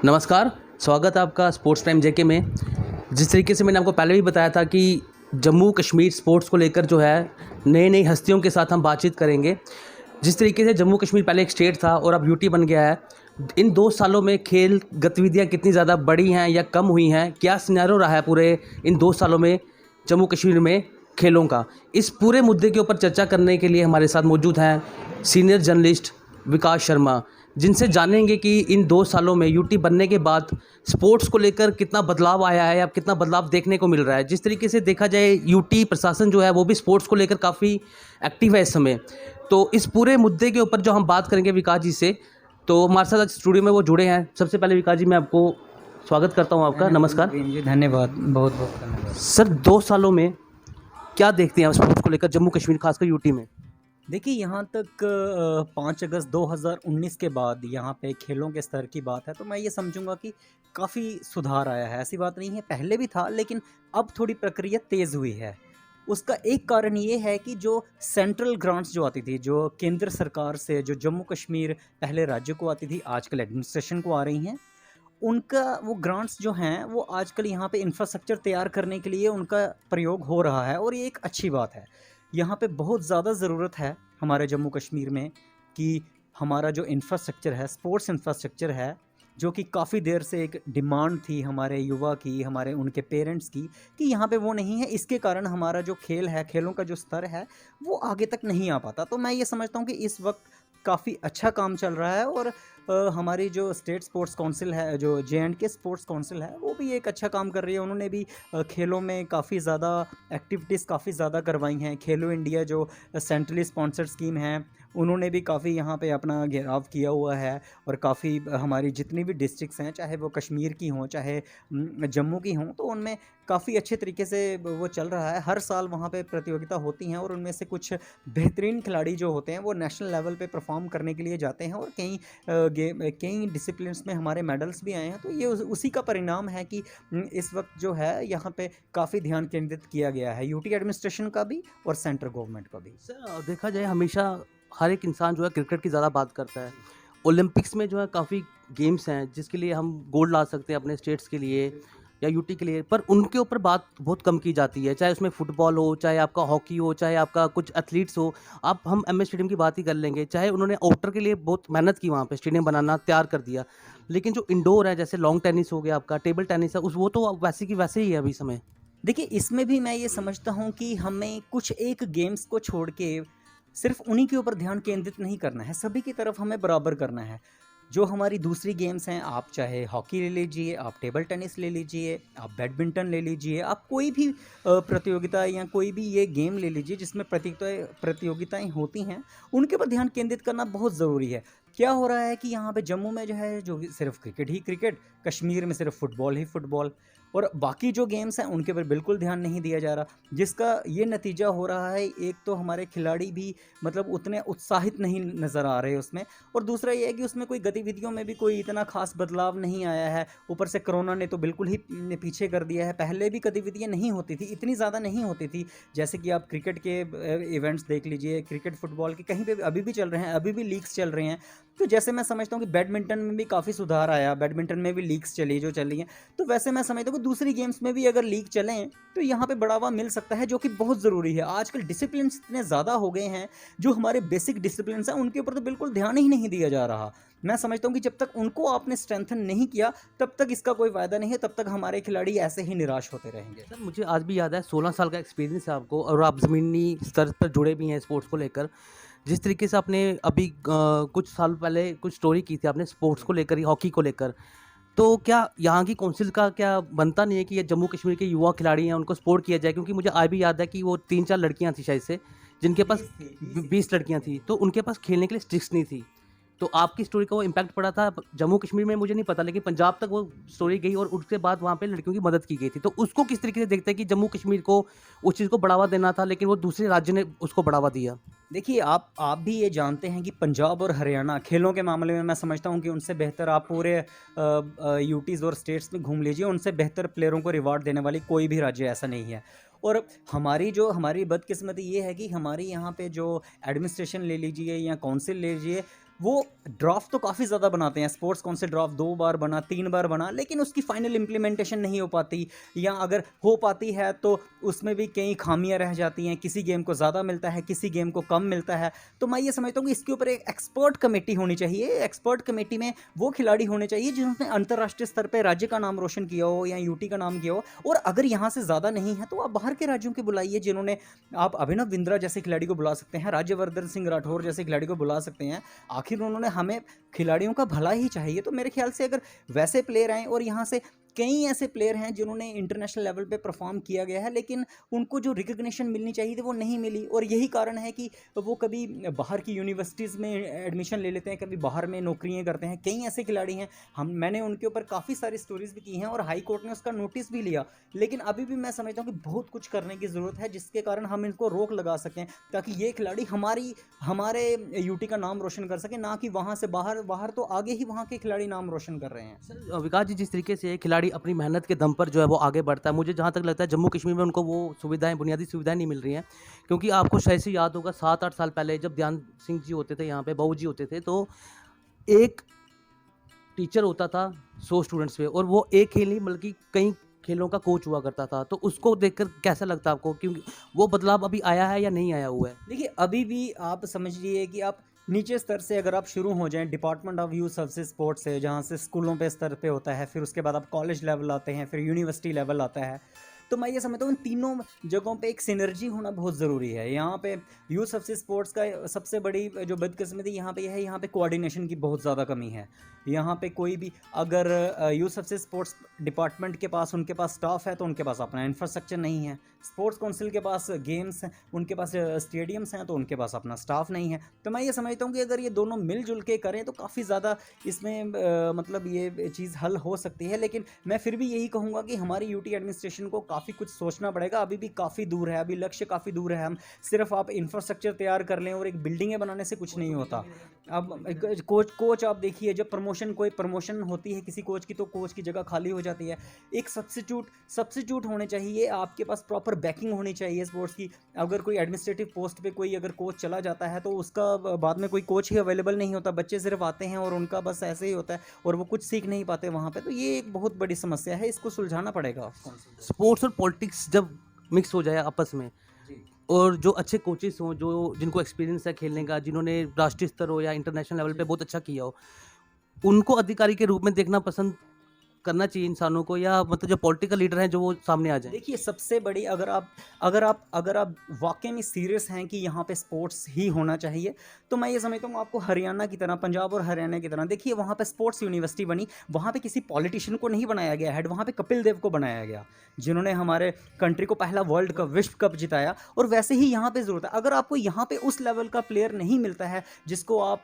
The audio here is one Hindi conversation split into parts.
नमस्कार, स्वागत है आपका स्पोर्ट्स टाइम जेके में। जिस तरीके से मैंने आपको पहले भी बताया था कि जम्मू कश्मीर स्पोर्ट्स को लेकर जो है नई हस्तियों के साथ हम बातचीत करेंगे। जिस तरीके से जम्मू कश्मीर पहले एक स्टेट था और अब यूटी बन गया है, इन 2 सालों में खेल गतिविधियाँ कितनी ज़्यादा बढ़ी हैं या कम हुई हैं? क्या सिनेरियो रहा है पूरे इन 2 सालों में जम्मू कश्मीर में खेलों का? इस पूरे मुद्दे के ऊपर चर्चा करने के लिए हमारे साथ मौजूद हैं सीनियर जर्नलिस्ट विकास शर्मा, जिनसे जानेंगे कि इन 2 सालों में यूटी बनने के बाद स्पोर्ट्स को लेकर कितना बदलाव आया है या कितना बदलाव देखने को मिल रहा है। जिस तरीके से देखा जाए यूटी प्रशासन जो है वो भी स्पोर्ट्स को लेकर काफ़ी एक्टिव है इस समय। तो इस पूरे मुद्दे के ऊपर जो हम बात करेंगे विकास जी से, तो हमारे साथ आज स्टूडियो में वो जुड़े हैं। सबसे पहले विकास जी, मैं आपको स्वागत करता हूँ आपका। नमस्कार जी, धन्यवाद, बहुत बहुत धन्यवाद। सर। 2 सालों में क्या देखते हैं आप स्पोर्ट्स को लेकर जम्मू कश्मीर, खासकर यूटी में? देखिए, यहाँ तक 5 अगस्त 2019 के बाद यहाँ पे खेलों के स्तर की बात है तो मैं ये समझूंगा कि काफ़ी सुधार आया है। ऐसी बात नहीं है, पहले भी था, लेकिन अब थोड़ी प्रक्रिया तेज़ हुई है। उसका एक कारण ये है कि जो सेंट्रल ग्रांट्स जो आती थी, जो केंद्र सरकार से, जो जम्मू कश्मीर पहले राज्य को आती थी, आजकल एडमिनिस्ट्रेशन को आ रही हैं, उनका वो ग्रांट्स जो हैं वो आजकल यहाँ पे इंफ्रास्ट्रक्चर तैयार करने के लिए उनका प्रयोग हो रहा है और ये एक अच्छी बात है। यहाँ पे बहुत ज़्यादा ज़रूरत है हमारे जम्मू कश्मीर में कि हमारा जो इंफ्रास्ट्रक्चर है, स्पोर्ट्स इंफ्रास्ट्रक्चर है, जो कि काफ़ी देर से एक डिमांड थी हमारे युवा की, हमारे उनके पेरेंट्स की, कि यहाँ पे वो नहीं है। इसके कारण हमारा जो खेल है, खेलों का जो स्तर है, वो आगे तक नहीं आ पाता। तो मैं ये समझता हूँ कि इस वक्त काफ़ी अच्छा काम चल रहा है और हमारी जो स्टेट स्पोर्ट्स काउंसिल है, जो जे&के स्पोर्ट्स काउंसिल है, वो भी एक अच्छा काम कर रही है। उन्होंने भी खेलों में काफ़ी ज़्यादा एक्टिविटीज़ काफ़ी ज़्यादा करवाई हैं। खेलो इंडिया जो सेंट्रली स्पॉन्सर्ड स्कीम है, उन्होंने भी काफ़ी यहाँ पे अपना घेराव किया हुआ है और काफ़ी हमारी जितनी भी डिस्ट्रिक्ट्स हैं, चाहे वो कश्मीर की हों, चाहे जम्मू की हों, तो उनमें काफ़ी अच्छे तरीके से वो चल रहा है। हर साल वहाँ पे प्रतियोगिता होती हैं और उनमें से कुछ बेहतरीन खिलाड़ी जो होते हैं वो नेशनल लेवल पे परफॉर्म करने के लिए जाते हैं और कई डिसिप्लिन्स में हमारे मेडल्स भी आए हैं। तो ये उसी का परिणाम है कि इस वक्त जो है यहाँ पे काफ़ी ध्यान केंद्रित किया गया है, यूटी एडमिनिस्ट्रेशन का भी और सेंट्रल गवर्नमेंट का भी। सर, देखा जाए हमेशा हर एक इंसान जो है क्रिकेट की ज़्यादा बात करता है। ओलंपिक्स में जो है काफ़ी गेम्स हैं जिसके लिए हम गोल्ड ला सकते हैं अपने स्टेट्स के लिए या यूटी के लिए, पर उनके ऊपर बात बहुत कम की जाती है। चाहे उसमें फुटबॉल हो, चाहे आपका हॉकी हो, चाहे आपका कुछ एथलीट्स हो। आप हम एमए स्टेडियम की बात ही कर लेंगे, चाहे उन्होंने आउटर के लिए बहुत मेहनत की, वहाँ पे स्टेडियम बनाना तैयार कर दिया, लेकिन जो इंडोर है जैसे लॉन्ग टेनिस हो गया, आपका टेबल टेनिस है, उस वो तो अब वैसे की वैसे ही है अभी समय। देखिए, इसमें भी मैं ये समझता हूँ कि हमें कुछ एक गेम्स को छोड़ के सिर्फ उन्हीं के ऊपर ध्यान केंद्रित नहीं करना है, सभी की तरफ हमें बराबर करना है। जो हमारी दूसरी गेम्स हैं, आप चाहे हॉकी ले लीजिए, आप टेबल टेनिस ले लीजिए, आप बैडमिंटन ले लीजिए, आप कोई भी प्रतियोगिता या कोई भी ये गेम ले लीजिए जिसमें प्रतियोगिताएं होती हैं, उनके पर ध्यान केंद्रित करना बहुत ज़रूरी है। क्या हो रहा है कि यहाँ पे जम्मू में जो है, जो सिर्फ क्रिकेट ही क्रिकेट, कश्मीर में सिर्फ फुटबॉल ही फुटबॉल, और बाकी जो गेम्स हैं उनके पर बिल्कुल ध्यान नहीं दिया जा रहा, जिसका ये नतीजा हो रहा है, एक तो हमारे खिलाड़ी भी मतलब उतने उत्साहित नहीं नज़र आ रहे उसमें, और दूसरा ये है कि उसमें कोई गतिविधियों में भी कोई इतना खास बदलाव नहीं आया है। ऊपर से कोरोना ने तो बिल्कुल ही पीछे कर दिया है। पहले भी गतिविधियाँ नहीं होती थी, इतनी ज़्यादा नहीं होती थी। जैसे कि आप क्रिकेट के इवेंट्स देख लीजिए, क्रिकेट फुटबॉल के कहीं पे भी अभी भी चल रहे हैं, अभी भी लीग्स चल रहे हैं। तो जैसे मैं समझता हूँ कि बैडमिंटन में भी काफ़ी सुधार आया, बैडमिंटन में भी लीग्स चली जो चली हैं, तो वैसे मैं समझता हूँ कि दूसरी गेम्स में भी अगर लीग चलें तो यहाँ पे बढ़ावा मिल सकता है, जो कि बहुत ज़रूरी है। आजकल डिसिप्लिन इतने ज़्यादा हो गए हैं, जो हमारे बेसिक डिसिप्लिन हैं उनके ऊपर तो बिल्कुल ध्यान ही नहीं दिया जा रहा। मैं समझता हूँ कि जब तक उनको आपने स्ट्रेंथन नहीं किया, तब तक इसका कोई फ़ायदा नहीं है, तब तक हमारे खिलाड़ी ऐसे ही निराश होते रहेंगे। सर, मुझे आज भी याद है, 16 साल का एक्सपीरियंस है आपको और आप ज़मीनी स्तर पर जुड़े भी हैं स्पोर्ट्स को लेकर। जिस तरीके से आपने अभी कुछ साल पहले कुछ स्टोरी की थी आपने स्पोर्ट्स को लेकर ही, हॉकी को लेकर, तो क्या यहाँ की काउंसिल का क्या बनता नहीं है कि ये जम्मू कश्मीर के युवा खिलाड़ी हैं उनको सपोर्ट किया जाए? क्योंकि मुझे आज भी याद है कि वो 3-4 लड़कियाँ थी शायद से, जिनके पास 20 लड़कियाँ थी, तो उनके पास खेलने के लिए स्टिक्स नहीं थी। तो आपकी स्टोरी का वो इम्पैक्ट पड़ा था जम्मू कश्मीर में, मुझे नहीं पता, लेकिन पंजाब तक वो स्टोरी गई और उसके बाद वहाँ पे लड़कियों की मदद की गई थी। तो उसको किस तरीके से देखते हैं कि जम्मू कश्मीर को उस चीज़ को बढ़ावा देना था, लेकिन वो दूसरे राज्य ने उसको बढ़ावा दिया? देखिए, आप भी ये जानते हैं कि पंजाब और हरियाणा खेलों के मामले में मैं समझता हूँ कि उनसे बेहतर आप पूरे यूटीज़ और स्टेट्स में घूम लीजिए, उनसे बेहतर प्लेयरों को रिवार्ड देने वाली कोई भी राज्य ऐसा नहीं है। और हमारी बदकिस्मती ये है कि हमारी यहाँ पे जो एडमिनिस्ट्रेशन ले लीजिए या काउंसिल ले लीजिए, वो ड्राफ्ट तो काफ़ी ज़्यादा बनाते हैं, स्पोर्ट्स काउंसिल ड्राफ्ट 2 बार बना, 3 बार बना, लेकिन उसकी फाइनल इम्प्लीमेंटेशन नहीं हो पाती, या अगर हो पाती है तो उसमें भी कई खामियां रह जाती हैं, किसी गेम को ज़्यादा मिलता है, किसी गेम को कम मिलता है। तो मैं ये समझता हूँ कि इसके ऊपर एक एक्सपर्ट कमेटी होनी चाहिए। एक्सपर्ट कमेटी में वो खिलाड़ी होने चाहिए जिन्होंने अंतर्राष्ट्रीय स्तर पर राज्य का नाम रोशन किया हो या यूटी का नाम किया हो, और अगर यहाँ से ज़्यादा नहीं है तो आप बाहर के राज्यों के बुलाइए, जिन्होंने, आप अभिनव बिंद्रा जैसे खिलाड़ी को बुला सकते हैं, राज्यवर्धन सिंह राठौर जैसे खिलाड़ी को बुला सकते हैं। आखिर उन्होंने, हमें खिलाड़ियों का भला ही चाहिए। तो मेरे ख्याल से अगर वैसे प्लेयर आए, और यहाँ से कई ऐसे प्लेयर हैं जिन्होंने इंटरनेशनल लेवल पे परफॉर्म किया गया है, लेकिन उनको जो रिकग्निशन मिलनी चाहिए थी वो नहीं मिली, और यही कारण है कि वो कभी बाहर की यूनिवर्सिटीज़ में एडमिशन ले लेते हैं, कभी बाहर में नौकरियां करते हैं। कई ऐसे खिलाड़ी हैं, मैंने उनके ऊपर काफ़ी सारी स्टोरीज भी की हैं, और हाई कोर्ट ने उसका नोटिस भी लिया, लेकिन अभी भी मैं समझता हूँ कि बहुत कुछ करने की ज़रूरत है, जिसके कारण हम इनको रोक लगा सकें, ताकि ये खिलाड़ी हमारे यूटी का नाम रोशन कर सकें, ना कि वहाँ से बाहर तो आगे ही वहाँ के खिलाड़ी नाम रोशन कर रहे हैं। सर विकास जी, जिस तरीके से खिलाड़ी अपनी मेहनत के दम पर जो है वो आगे बढ़ता है, मुझे जहाँ तक लगता है जम्मू कश्मीर में उनको वो सुविधाएं, बुनियादी सुविधाएं नहीं मिल रही हैं। क्योंकि आपको शायद से याद होगा 7-8 साल पहले जब ध्यान सिंह जी होते थे यहाँ पे, बहू जी होते थे, तो एक टीचर होता था 100 स्टूडेंट्स पे, और वो एक खेल नहीं बल्कि कई खेलों का कोच हुआ करता था। तो उसको देखकर कैसा लगता है आपको, क्योंकि वो बदलाव अभी आया है या नहीं आया हुआ है? देखिए, अभी भी आप समझिए कि आप नीचे स्तर से अगर आप शुरू हो जाएं, department of youth services sports से, जहाँ से स्कूलों पे स्तर पे होता है, फिर उसके बाद आप कॉलेज लेवल आते हैं, फिर यूनिवर्सिटी लेवल आता है, तो मैं ये समझता हूँ इन तीनों जगहों पे एक सिनर्जी होना बहुत ज़रूरी है। यहाँ पे यूथ सर्विसेज स्पोर्ट्स का सबसे बड़ी जो बदकिस्मती यहाँ पे यह है, यहाँ पे कोऑर्डिनेशन की बहुत ज़्यादा कमी है। यहाँ पे कोई भी, अगर यूथ सर्विसेज स्पोर्ट्स डिपार्टमेंट के पास, उनके पास स्टाफ है, तो उनके पास अपना इंफ्रास्ट्रक्चर नहीं है। स्पोर्ट्स काउंसिल के पास गेम्स हैं, उनके पास स्टेडियम्स हैं, तो उनके पास अपना स्टाफ नहीं है। तो मैं ये समझता हूँ कि अगर ये दोनों मिलजुल के करें तो काफ़ी ज़्यादा इसमें मतलब ये चीज़ हल हो सकती है। लेकिन मैं फिर भी यही कहूँगा कि हमारी यूटी एडमिनिस्ट्रेशन को काफ़ी कुछ सोचना पड़ेगा। अभी भी काफ़ी दूर है, अभी लक्ष्य काफ़ी दूर है। हम सिर्फ आप इंफ्रास्ट्रक्चर तैयार कर लें और एक बिल्डिंगें बनाने से कुछ नहीं होता। अब कोच आप देखिए, जब कोई प्रमोशन होती है किसी कोच की, तो कोच की जगह खाली हो जाती है। एक सब्स्टिट्यूट होने चाहिए, आपके पास प्रॉपर बैकिंग होनी चाहिए स्पोर्ट्स की। अगर कोई एडमिनिस्ट्रेटिव पोस्ट पे कोई अगर कोच चला जाता है, तो उसका बाद में कोई कोच ही अवेलेबल नहीं होता, बच्चे सिर्फ आते हैं और उनका बस ऐसे ही होता है और वो कुछ सीख नहीं पाते वहाँ पे। तो ये एक बहुत बड़ी समस्या है, इसको सुलझाना पड़ेगा। स्पोर्ट्स और पॉलिटिक्स जब मिक्स हो जाए आपस में, और जो अच्छे कोचेस हों, जो जिनको एक्सपीरियंस है खेलने का, जिन्होंने राष्ट्रीय स्तर हो या इंटरनेशनल लेवल पे बहुत अच्छा किया हो, उनको अधिकारी के रूप में देखना पसंद करना चाहिए इंसानों को, या मतलब जो पॉलिटिकल लीडर हैं जो वो सामने आ जाए? देखिए, सबसे बड़ी, अगर आप वाकई में सीरियस हैं कि यहाँ पे स्पोर्ट्स ही होना चाहिए, तो मैं ये समझता हूँ आपको हरियाणा की तरह, पंजाब और हरियाणा की तरह, देखिए वहाँ पे स्पोर्ट्स यूनिवर्सिटी बनी, वहाँ पे किसी पॉलिटिशियन को नहीं बनाया गया हेड, वहाँ पे कपिल देव को बनाया गया, जिन्होंने हमारे कंट्री को पहला वर्ल्ड कप, विश्व कप जिताया। और वैसे ही यहाँ पे ज़रूरत है। अगर आपको यहाँ पे उस लेवल का प्लेयर नहीं मिलता है जिसको आप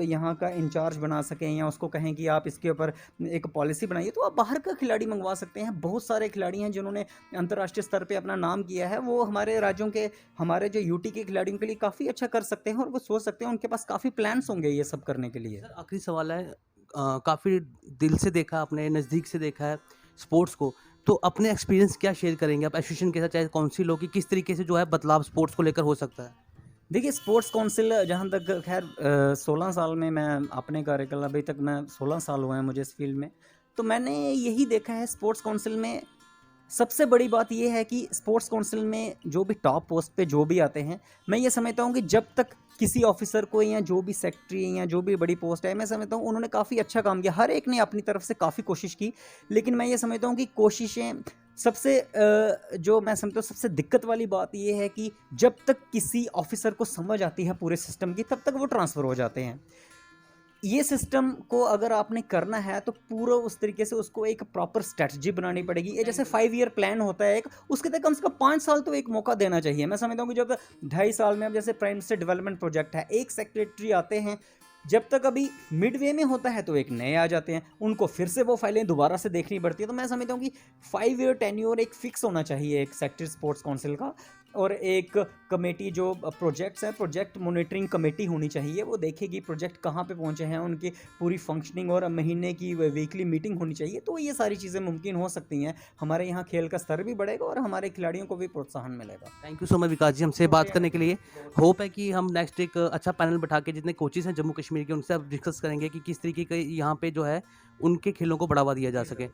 यहाँ का इंचार्ज बना सकें, या उसको कहें कि आप इसके ऊपर एक पॉलिसी बनाइए, तो आप बाहर का खिलाड़ी मंगवा सकते हैं। बहुत सारे खिलाड़ी हैं जिन्होंने अंतर्राष्ट्रीय स्तर पे अपना नाम किया है, वो हमारे राज्यों के, हमारे जो यूटी के खिलाड़ियों के लिए काफ़ी अच्छा कर सकते हैं, और वो सोच सकते हैं, उनके पास काफ़ी प्लान्स होंगे ये सब करने के लिए। सर आखिरी सवाल है, काफ़ी दिल से देखा आपने, नज़दीक से देखा है स्पोर्ट्स को, तो अपने एक्सपीरियंस क्या शेयर करेंगे आप एसोसिएशन के साथ, चाहे काउंसिल हो, कि किस तरीके से जो है बदलाव स्पोर्ट्स को लेकर हो सकता है? देखिए, स्पोर्ट्स काउंसिल, जहाँ तक, खैर 16 साल में मैं अपने कार्यकाल, अभी तक मैं 16 साल हुए हैं मुझे इस फील्ड में, तो मैंने यही देखा है स्पोर्ट्स काउंसिल में। सबसे बड़ी बात यह है कि स्पोर्ट्स काउंसिल में जो भी टॉप पोस्ट पे जो भी आते हैं, मैं ये समझता हूँ कि जब तक किसी ऑफिसर को, या जो भी सेक्रेटरी या जो भी बड़ी पोस्ट है, मैं समझता हूँ उन्होंने काफ़ी अच्छा काम किया, हर एक ने अपनी तरफ से काफ़ी कोशिश की। लेकिन मैं ये समझता हूँ कि कोशिशें सबसे जो मैं समझता हूँ सबसे दिक्कत वाली बात ये है कि जब तक किसी ऑफिसर को समझ आती है पूरे सिस्टम की, तब तक वो ट्रांसफ़र हो जाते हैं। ये सिस्टम को अगर आपने करना है तो पूरा उस तरीके से उसको एक प्रॉपर स्ट्रेटजी बनानी पड़ेगी। ये जैसे 5 ईयर प्लान होता है एक, उसके तक कम से कम 5 साल तो एक मौका देना चाहिए। मैं समझता हूँ कि जब 2.5 साल में, अब जैसे प्राइम मिनिस्टर डेवलपमेंट प्रोजेक्ट है, एक सेक्रेटरी आते हैं, जब तक अभी मिडवे में होता है तो एक नए आ जाते हैं, उनको फिर से वो फाइलें दोबारा से देखनी पड़ती है। तो मैं समझता हूँ कि 5 ईयर टेन्योर एक फिक्स होना चाहिए एक सेक्रेटरी स्पोर्ट्स काउंसिल का, और एक कमेटी जो प्रोजेक्ट्स हैं, प्रोजेक्ट मॉनिटरिंग कमेटी होनी चाहिए, वो देखेगी प्रोजेक्ट कहाँ पे पहुँचे हैं, उनकी पूरी फंक्शनिंग, और महीने की वीकली मीटिंग होनी चाहिए। तो ये सारी चीज़ें मुमकिन हो सकती हैं, हमारे यहाँ खेल का स्तर भी बढ़ेगा और हमारे खिलाड़ियों को भी प्रोत्साहन मिलेगा। थैंक यू सो मच विकास जी हमसे बात करने के लिए। होप है कि हम नेक्स्ट एक अच्छा पैनल बैठा के जितने कोचेज़ हैं जम्मू कश्मीर के उनसे अब डिस्कस करेंगे कि किस तरीके के यहाँ पे जो है उनके खेलों को बढ़ावा दिया जा सके।